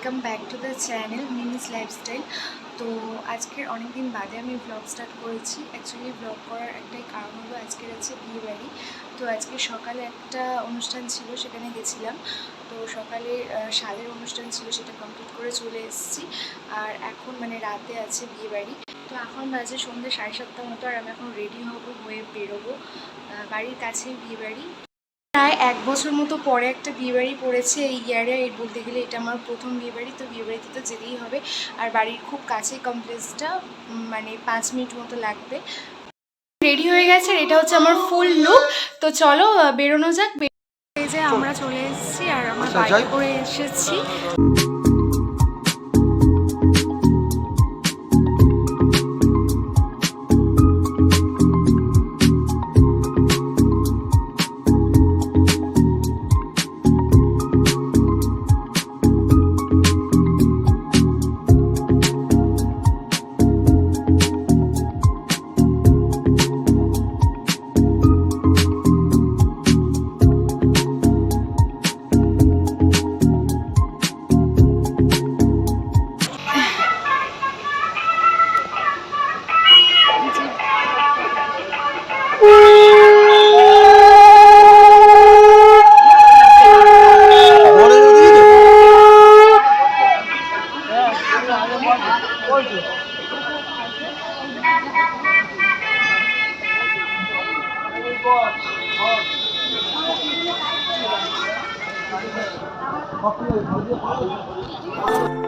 Welcome back to the channel Mini's lifestyle. তো আজকের অনেক দিন বাদে আমি ব্লগ স্টার্ট করেছি। অ্যাকচুয়ালি ব্লগ করার একটাই কারণ হলো আজকের আছে বিয়েবাড়ি। তো আজকে সকালে একটা অনুষ্ঠান ছিল, সেখানে গেছিলাম। তো সকালে সাদের অনুষ্ঠান ছিল, সেটা কমপ্লিট করে চলে এসেছি। আর এখন রাতে আছে বিয়েবাড়ি। তো এখন বাজে সন্ধ্যে 7:30 মতো, আর আমি এখন রেডি হয়ে বেরোবো। বাড়ির কাছেই বিয়েবাড়ি। প্রায় 1 বছর মতো পরে একটা বিয়েবাড়ি পড়েছে এই ইয়ারে। বলতে গেলে এটা আমার প্রথম বিয়েবাড়ি, তো বিয়েবাড়িতে তো যেতেই হবে। আর বাড়ির খুব কাছে কমপ্লেক্সটা, 5 মিনিট মতো লাগবে। রেডি হয়ে গেছে, এটা হচ্ছে আমার ফুল লুক। তো চলো বেরোনো যাক। এই যে আমরা চলে এসেছি, আর আমরা বাইকে করে এসেছি।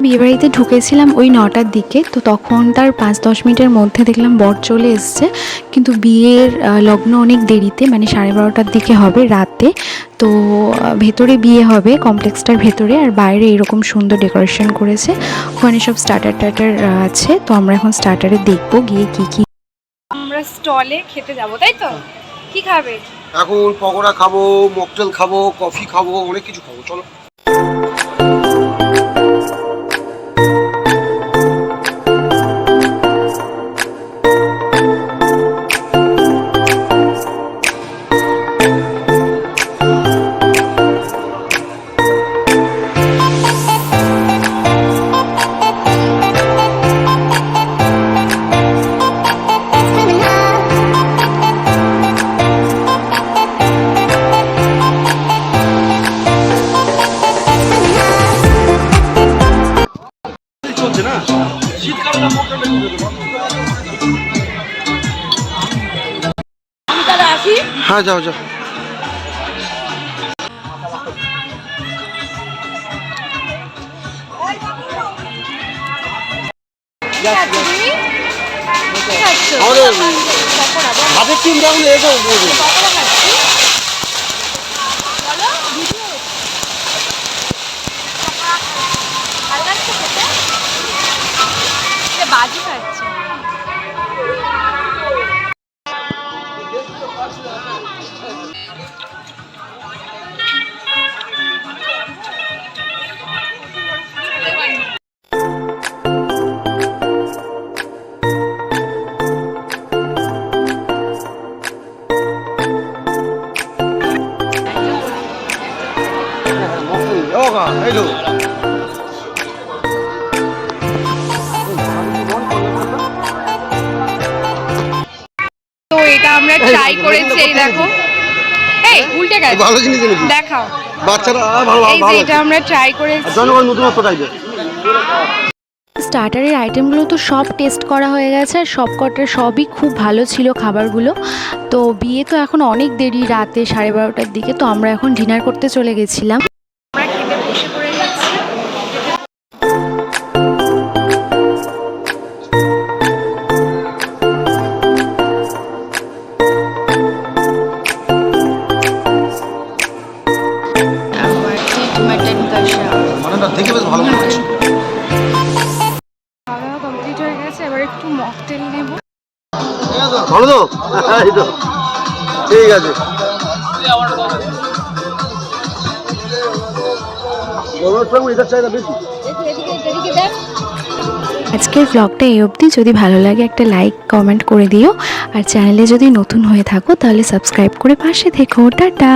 বিয়েবাড়িতে ঢুকেছিলাম ওই 9টার দিকে। তো তখন তার 5-10 মিনিটের মধ্যে দেখলাম বর চলে এসছে। কিন্তু বিয়ের লগ্ন অনেক দেরিতে, 12:30টার দিকে হবে রাতে। তো ভেতরে বিয়ে হবে, কমপ্লেক্সটার ভেতরে। আর বাইরে এরকম সুন্দর ডেকোরেশন করেছে, ওখানে সব স্টার্টার আছে। তো আমরা এখন স্টার্টারে দেখবো গিয়ে কি আমরা স্টলে খেতে যাবো, তাই তো? কি খাবে এখন? পকোড়া খাবো, মকটেল খাবো, কফি খাবো, অনেক কিছু খাবো। চলো। হ্যাঁ, যাও যাও। হাতের টিম যেমন এসেও বলবে বাজি খাচ্ছে। এই তো তো এটা আমরা ট্রাই করেছি, এই দেখো। এই উল্টে গেছে, ভালো জিনিস দেখাও বাচ্চারা ভালো। এই যে এটা আমরা ট্রাই করেছি। জনগণ নতুনত্ব চাইবে। স্টার্টারের আইটেমগুলো তো সব টেস্ট করা হয়ে গেছে, আর সবই খুব ভালো ছিল খাবারগুলো। তো বিয়ে তো এখন অনেক দেরি, রাতে 12:30টার দিকে। তো আমরা এখন ডিনার করতে চলে গেছিলাম। আমরা খেতে বসে পড়ে গেছি। দেখে বেশ ভালো মনে হচ্ছে। খাওয়া দাওয়া কমপ্লিট হয়ে গেছে, এবার একটু মকটেল নেব। ভালো তো? এই তো ঠিক আছে। আজকের ব্লগটা এই অবধি। যদি ভালো লাগে একটা লাইক কমেন্ট করে দিও, আর চ্যানেলে যদি নতুন হয়ে থাকো তাহলে সাবস্ক্রাইব করে পাশে থেকো। টাটা।